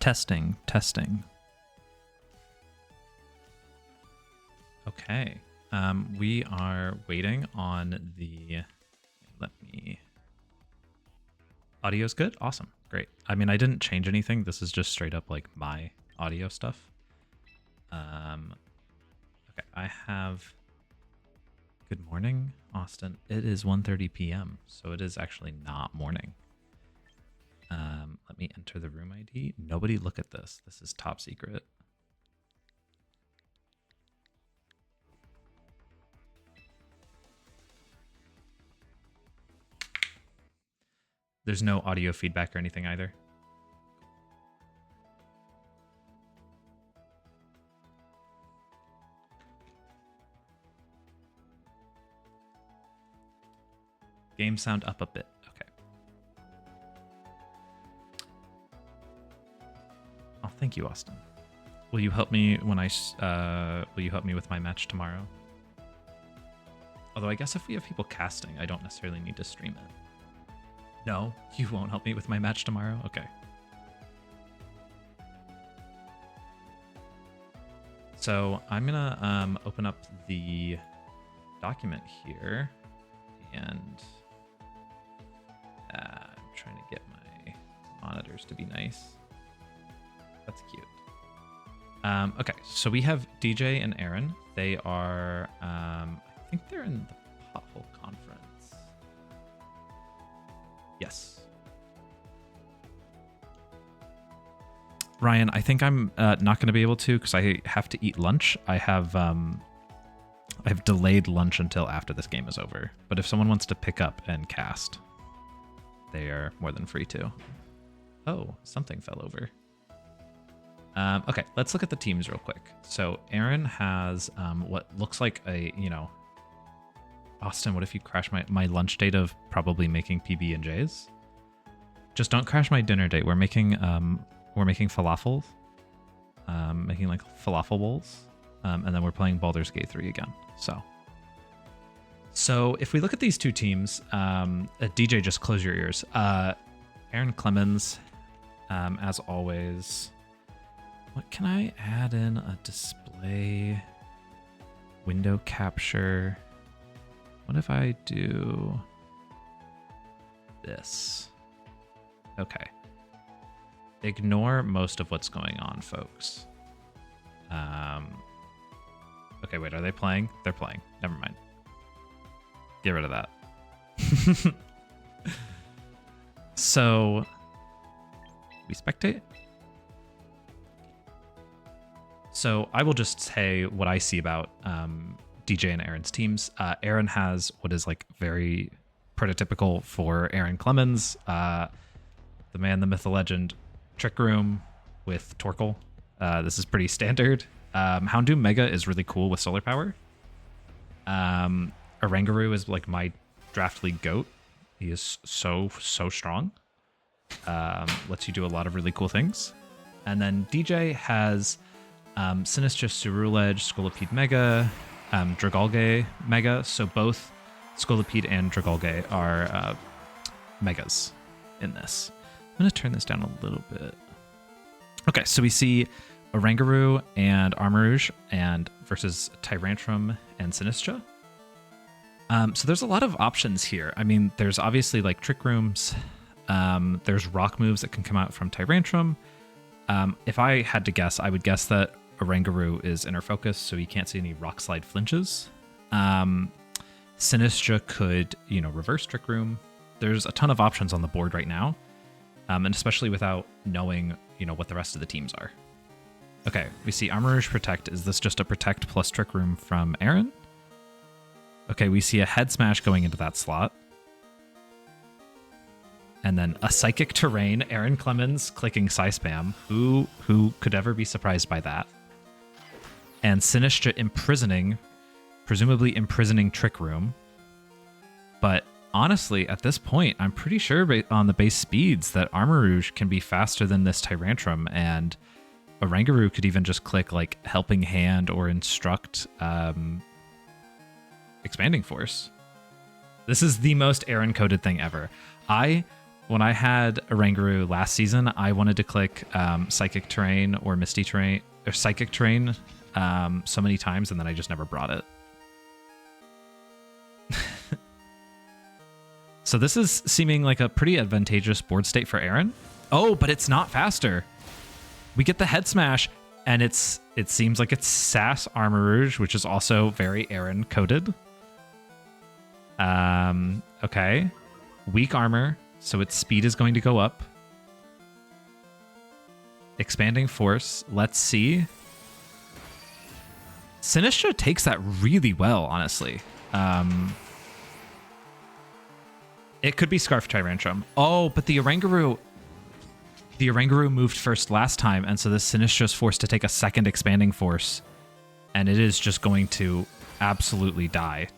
Testing, testing. Okay. We are waiting on the... Let me... Audio's good? Awesome. Great. I mean, I didn't change anything. This is just straight up like my audio stuff. Okay, I have... Good morning, Austin. It is 1:30 p.m., so it is actually not morning. Let me enter the room ID. Nobody look at this. This is top secret. There's no audio feedback or anything either. Game sound up a bit. Okay. Oh, thank you, Austin. Will you help me when will you help me with my match tomorrow? Although I guess if we have people casting, I don't necessarily need to stream it. No, you won't help me with my match tomorrow? Okay. So I'm gonna open up the document here, and I'm trying to get my monitors to be nice. That's cute. Okay, so we have DJ and Aaron. They are, I think they're in the Pothole Conference. Yes. Ryan, I think I'm not going to be able to because I have to eat lunch. I've delayed lunch until after this game is over. But if someone wants to pick up and cast, they are more than free to. Oh, something fell over. Okay, let's look at the teams real quick. So Aaron has what looks like a, Austin, what if you crash my lunch date of probably making PB&Js? Just don't crash my dinner date. We're making falafels, making like falafel bowls, and then we're playing Baldur's Gate 3 again. So if we look at these two teams, DJ, just close your ears. Aaron Clemens, as always. What can I add in? A display, window capture. What if I do this? Okay. Ignore most of what's going on, folks. Okay, wait, are they playing? They're playing. Never mind. Get rid of that. So, we spectate? So I will just say what I see about DJ and Aaron's teams. Aaron has what is like very prototypical for Aaron Clemens, the man, the myth, the legend, Trick Room with Torkoal. This is pretty standard. Houndoom Mega is really cool with solar power. Oranguru is like my draft league goat. He is so strong. Lets you do a lot of really cool things. And then DJ has Sinistra Ceruledge, Scolipede Mega, Dragalge Mega. So both Scolipede and Dragalge are megas in this. I'm going to turn this down a little bit. Okay, so we see Oranguru and Armarouge and versus Tyrantrum and Sinistra. So there's a lot of options here. I mean, there's obviously like Trick Rooms. There's rock moves that can come out from Tyrantrum. If I had to guess, I would guess that Oranguru is inner focus, so you can't see any rock slide flinches. Sinistra could, reverse Trick Room. There's a ton of options on the board right now, and especially without knowing, what the rest of the teams are. Okay, we see Armarouge Protect. Is this just a Protect plus Trick Room from Aaron? Okay, we see a Head Smash going into that slot. And then a Psychic Terrain, Aaron Clemens clicking Psy Spam. Who could ever be surprised by that? And Sinistra presumably imprisoning Trick Room. But honestly, at this point, I'm pretty sure on the base speeds that Armarouge can be faster than this Tyrantrum, and Oranguru could even just click like Helping Hand or Instruct Expanding Force. This is the most Aaron-coded thing ever. I when I had Oranguru last season, I wanted to click Psychic Terrain or Misty Terrain or Psychic Terrain so many times, and then I just never brought it. So this is seeming like a pretty advantageous board state for Aaron. Oh, but it's not faster. We get the head smash, and it seems like it's Sass Armor Rouge, which is also very Aaron coded. Okay. Weak armor, so its speed is going to go up. Expanding force, let's see. Sinistra takes that really well, honestly. It could be Scarf Tyrantrum. Oh, but the Oranguru moved first last time, and so this Sinistра is forced to take a second expanding force, and it is just going to absolutely die.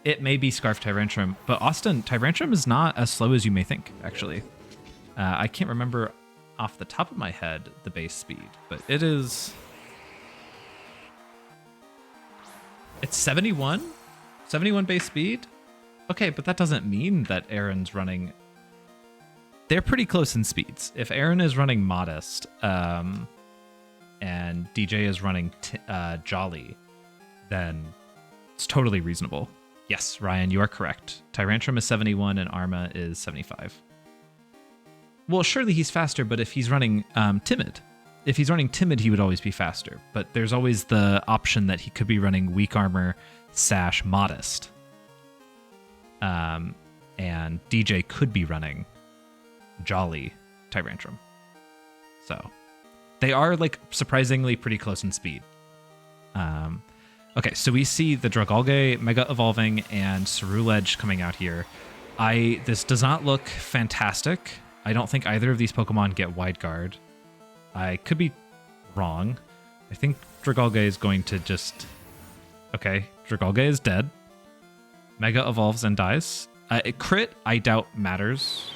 It may be Scarf Tyrantrum, but Austin, Tyrantrum is not as slow as you may think, actually. I can't remember off the top of my head the base speed, but it is... It's 71? 71 base speed? Okay, but that doesn't mean that Aaron's running... They're pretty close in speeds. If Aaron is running Modest, and DJ is running Jolly, then it's totally reasonable. Yes, Ryan, you are correct. Tyrantrum is 71 and Arma is 75. Well, surely he's faster, but if he's running Timid, he would always be faster. But there's always the option that he could be running Weak Armor / Modest. And DJ could be running Jolly Tyrantrum. So they are like surprisingly pretty close in speed. Okay, so we see the Dragalge Mega Evolving and Ceruledge coming out here. This does not look fantastic. I don't think either of these Pokemon get Wide Guard. I could be wrong. I think Dragalge is going to just... Okay, Dragalge is dead. Mega evolves and dies. Crit, I doubt matters,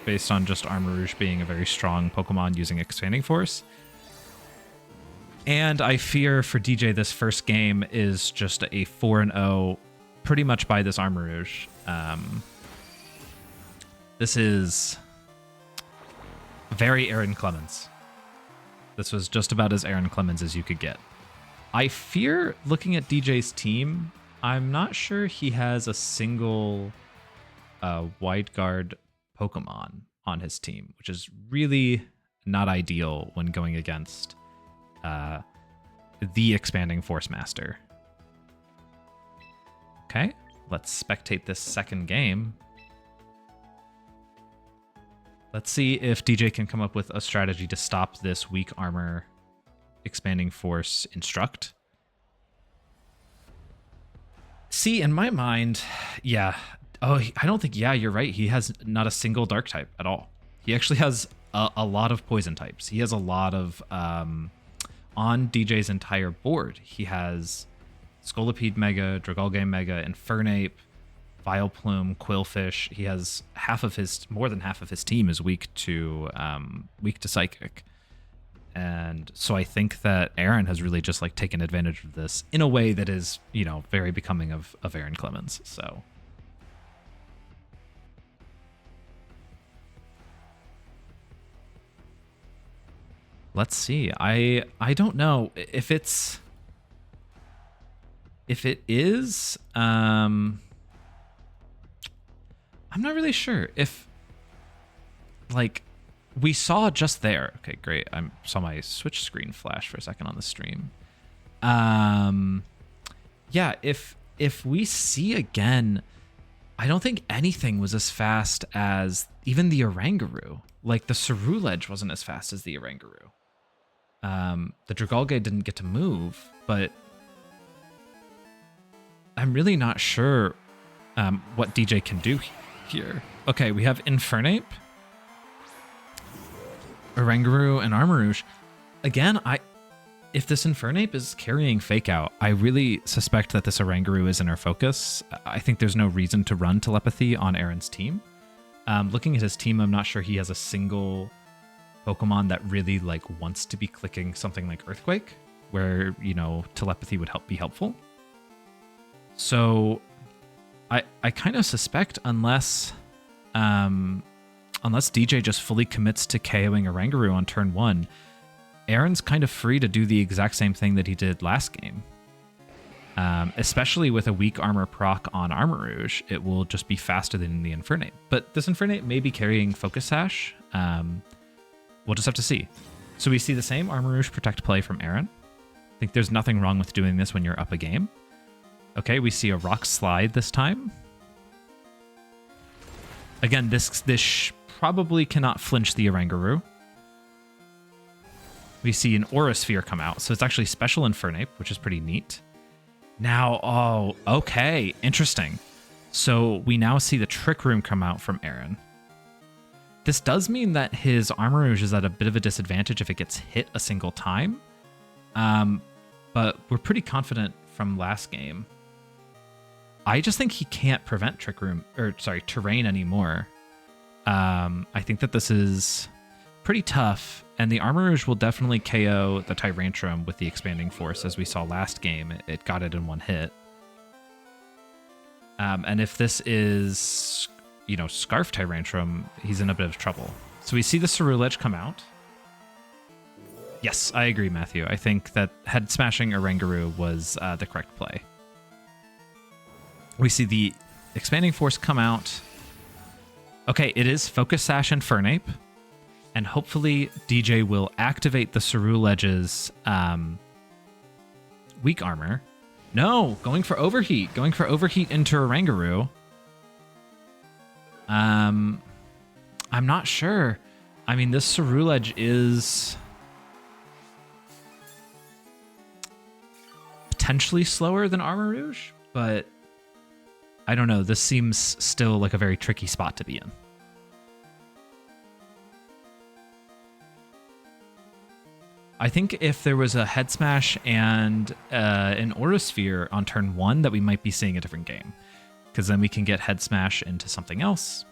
based on just Armor Rouge being a very strong Pokemon using Expanding Force. And I fear for DJ this first game is just a 4-0 pretty much by this Armor Rouge. This is very Aaron Clemens. This was just about as Aaron Clemens as you could get. I fear, looking at DJ's team, I'm not sure he has a single Wide Guard Pokemon on his team, which is really not ideal when going against the Expanding Force Master. Okay, let's spectate this second game. Let's see if DJ can come up with a strategy to stop this Weak Armor Expanding Force Instruct. See, in my mind, yeah. Oh, I don't think, yeah, you're right. He has not a single Dark type at all. He actually has a lot of Poison types. He has a lot of, on DJ's entire board, he has Scolipede Mega, Dragalge Mega, Infernape, Vileplume, Quillfish. He has more than half of his team is weak to Psychic. And so I think that Aaron has really just like taken advantage of this in a way that is, very becoming of Aaron Clemens. So let's see. I don't know if it is, I'm not really sure if, like, we saw just there. Okay, great. I saw my Switch screen flash for a second on the stream. Yeah, if we see again, I don't think anything was as fast as even the Oranguru. Like, the Ceruledge wasn't as fast as the Oranguru. The Dragalge didn't get to move, but I'm really not sure what DJ can do here. Okay, we have Infernape, Oranguru, and Armor Rouge. Again, if this Infernape is carrying Fake Out, I really suspect that this Oranguru is in our focus. I think there's no reason to run Telepathy on Aaron's team. Looking at his team, I'm not sure he has a single Pokemon that really wants to be clicking something like Earthquake, where, Telepathy would be helpful. So I kind of suspect unless unless DJ just fully commits to KOing Oranguru on turn 1, Aaron's kind of free to do the exact same thing that he did last game. Especially with a weak armor proc on Armor Rouge, it will just be faster than the Infernape. But this Infernape may be carrying Focus Sash. We'll just have to see. So we see the same Armor Rouge Protect play from Aaron. I think there's nothing wrong with doing this when you're up a game. Okay, we see a Rock Slide this time. Again, this probably cannot flinch the Oranguru. We see an Aura Sphere come out, so it's actually Special Infernape, which is pretty neat. Now, oh, okay, interesting. So we now see the Trick Room come out from Aaron. This does mean that his Armor Rouge is at a bit of a disadvantage if it gets hit a single time. But we're pretty confident from last game. I just think he can't prevent Terrain anymore. I think that this is pretty tough, and the Armor Rouge will definitely KO the Tyrantrum with the Expanding Force, as we saw last game. It got it in one hit. And if this is, Scarf Tyrantrum, he's in a bit of trouble. So we see the Ceruledge come out. Yes, I agree, Matthew. I think that head smashing Oranguru was the correct play. We see the Expanding Force come out. Okay, it is Focus Sash Infernape. And hopefully DJ will activate the Ceruledge's weak armor. No, going for Overheat. Going for Overheat into Oranguru. I'm not sure. I mean, this Ceruledge is potentially slower than Armor Rouge, but I don't know. This seems still like a very tricky spot to be in. I think if there was a Head Smash and an Aura Sphere on turn 1, that we might be seeing a different game. Because then we can get Head Smash into something else.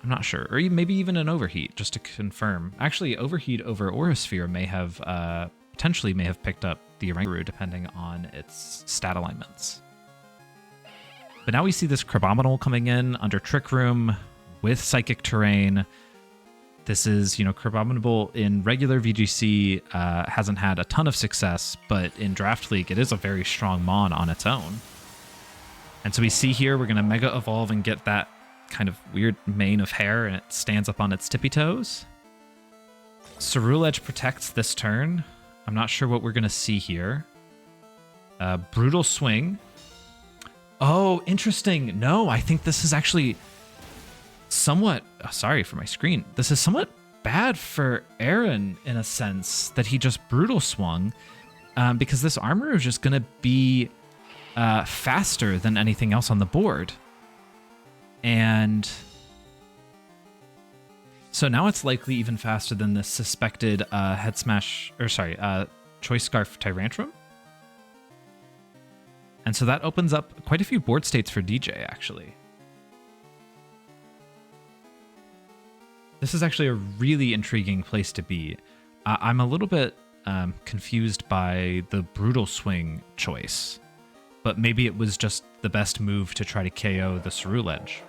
I'm not sure. Or maybe even an Overheat, just to confirm. Actually, Overheat over Aura Sphere may have potentially picked up the Oranguru, depending on its stat alignments. But now we see this Crabominal coming in under Trick Room with Psychic Terrain. This is, Crabominable in regular VGC hasn't had a ton of success, but in Draft League, it is a very strong Mon on its own. And so we see here, we're going to Mega Evolve and get that kind of weird mane of hair, and it stands up on its tippy toes. Ceruledge protects this turn. I'm not sure what we're going to see here. Brutal Swing. Oh, interesting. No, I think this is actually somewhat, sorry for my screen. This is somewhat bad for Aaron in a sense that he just Brutal Swung because this Armor is just going to be faster than anything else on the board. And so now it's likely even faster than the suspected Choice Scarf Tyrantrum. And so that opens up quite a few board states for DJ, actually. This is actually a really intriguing place to be. I'm a little bit confused by the Brutal Swing choice, but maybe it was just the best move to try to KO the Ceruledge.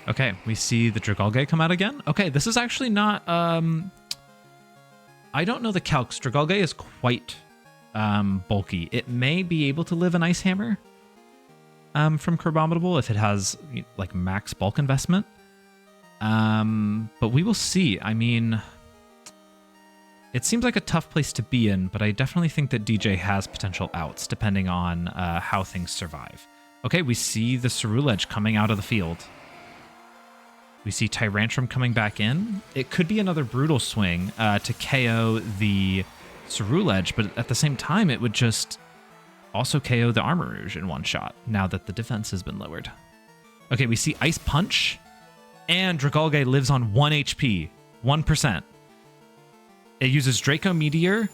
Okay, we see the Dragalge come out again. Okay, this is actually not... I don't know the calcs. Dragalge is quite bulky. It may be able to live an Ice Hammer from Crabominable if it has like max bulk investment. But we will see. I mean, it seems like a tough place to be in, but I definitely think that DJ has potential outs depending on how things survive. Okay, we see the Ceruledge coming out of the field. We see Tyrantrum coming back in. It could be another Brutal Swing to KO the Ceruledge, but at the same time, it would just also KO the Armor Rouge in one shot, now that the defense has been lowered. Okay, we see Ice Punch, and Dragalge lives on 1 HP, 1%. It uses Draco Meteor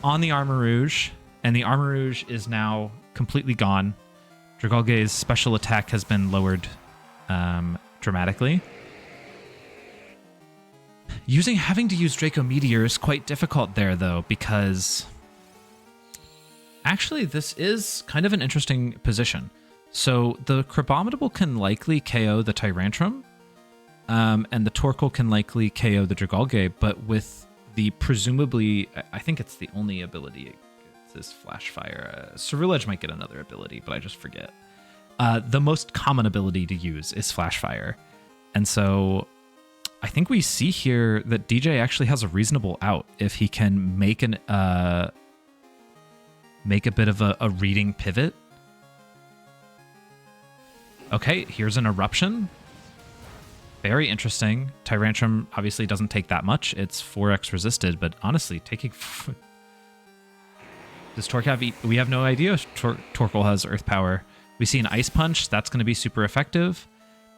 on the Armor Rouge, and the Armor Rouge is now completely gone. Dragalge's special attack has been lowered dramatically. Having to use Draco Meteor is quite difficult there, though, because actually this is kind of an interesting position. So the Crabominable can likely KO the Tyrantrum, and the Torkoal can likely KO the Dragalge, but with the presumably, I think it's the only ability it gets is Flash Fire. Cerulege might get another ability, but I just forget. The most common ability to use is Flash Fire, and so I think we see here that DJ actually has a reasonable out if he can make a bit of a reading pivot. Okay, here's an Eruption. Very interesting. Tyrantrum obviously doesn't take that much. It's 4x resisted, but honestly, taking... Does Torque have... We have no idea if Torkoal has Earth Power. We see an Ice Punch. That's going to be super effective.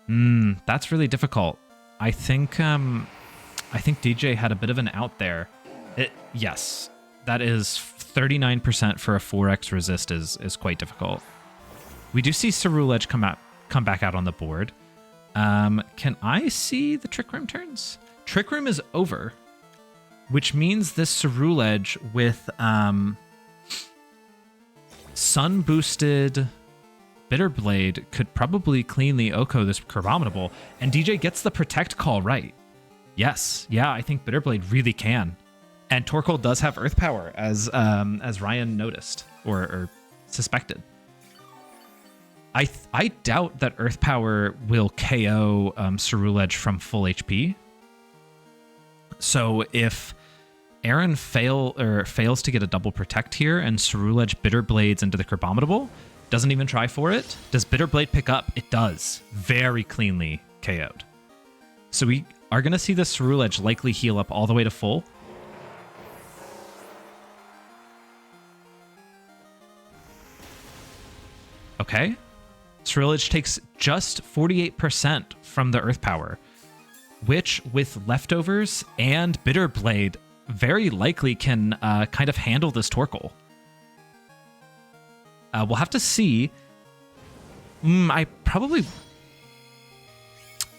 That's really difficult. I think DJ had a bit of an out there. Yes, that is 39% for a 4x resist is quite difficult. We do see Cerulege come back out on the board. Can I see the Trick Room turns? Trick Room is over, which means this Cerulege with Sun boosted Bitterblade could probably cleanly Oko this Crabominable, and DJ gets the Protect call right. Yes, yeah, I think Bitterblade really can. And Torkoal does have Earth Power, as Ryan noticed or suspected. I doubt that Earth Power will KO Cerulege from full HP. So if Aaron fails to get a double Protect here and Cerulege Bitterblades into the Crabominable, doesn't even try for it, does Bitterblade pick up? It does. Very cleanly KO'd. So we are going to see the Cerulege likely heal up all the way to full. Okay. Cerulege takes just 48% from the Earth Power, which with Leftovers and Bitterblade very likely can kind of handle this Torkoal. We'll have to see. I probably...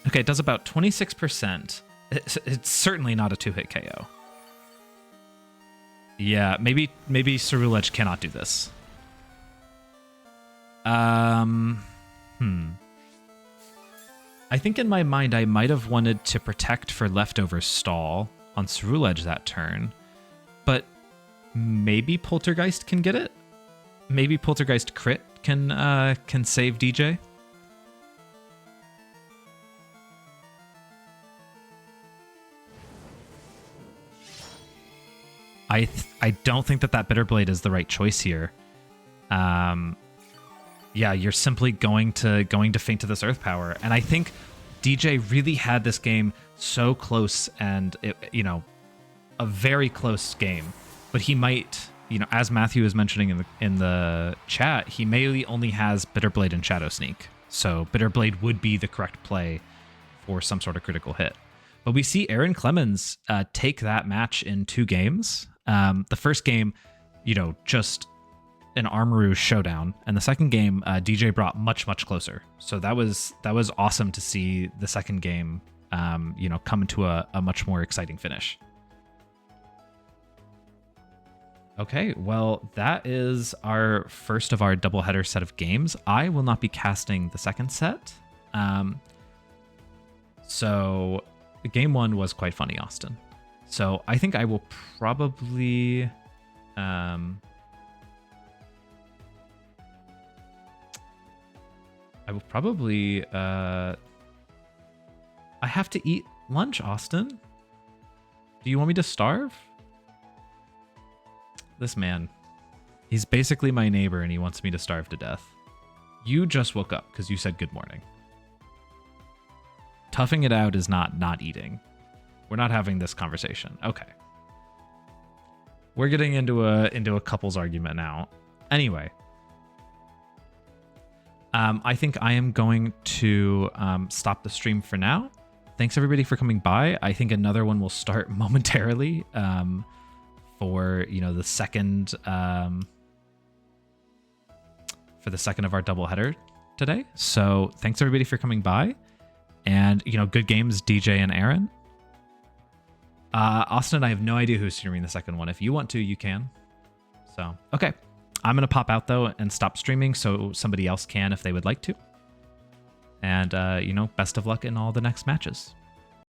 Okay, it does about 26%. It's certainly not a 2-hit KO. Yeah, maybe Cerulege cannot do this. I think in my mind I might have wanted to Protect for Leftover stall on Cerulege that turn, but maybe Poltergeist can get it? Maybe Poltergeist crit can save DJ? I don't think that Bitterblade is the right choice here. Yeah, you're simply going to faint to this Earth Power, and I think DJ really had this game so close, and a very close game. But he might, as Matthew is mentioning in the chat, he may only has Bitterblade and Shadow Sneak, so Bitterblade would be the correct play for some sort of critical hit. But we see Aaron Clemens take that match in 2 games. The first game, just an Armarouge showdown, and the second game DJ brought much closer. So that was awesome to see the second game come into a much more exciting finish. Okay, well, that is our first of our doubleheader set of games. I will not be casting the second set. So game 1 was quite funny, Austin. So I think I will probably I have to eat lunch, Austin. Do you want me to starve? This man, he's basically my neighbor and he wants me to starve to death. You just woke up because you said good morning. Toughing it out is not eating. We're not having this conversation. Okay. We're getting into a couples argument now. Anyway. I think I am going to stop the stream for now. Thanks everybody for coming by. I think another one will start momentarily for the second for the second of our doubleheader today. So thanks everybody for coming by. And, you know, good games, DJ and Aaron. Austin, I have no idea who's streaming the second one. If you want to, you can. So, okay. I'm going to pop out, though, and stop streaming so somebody else can if they would like to. And, you know, best of luck in all the next matches.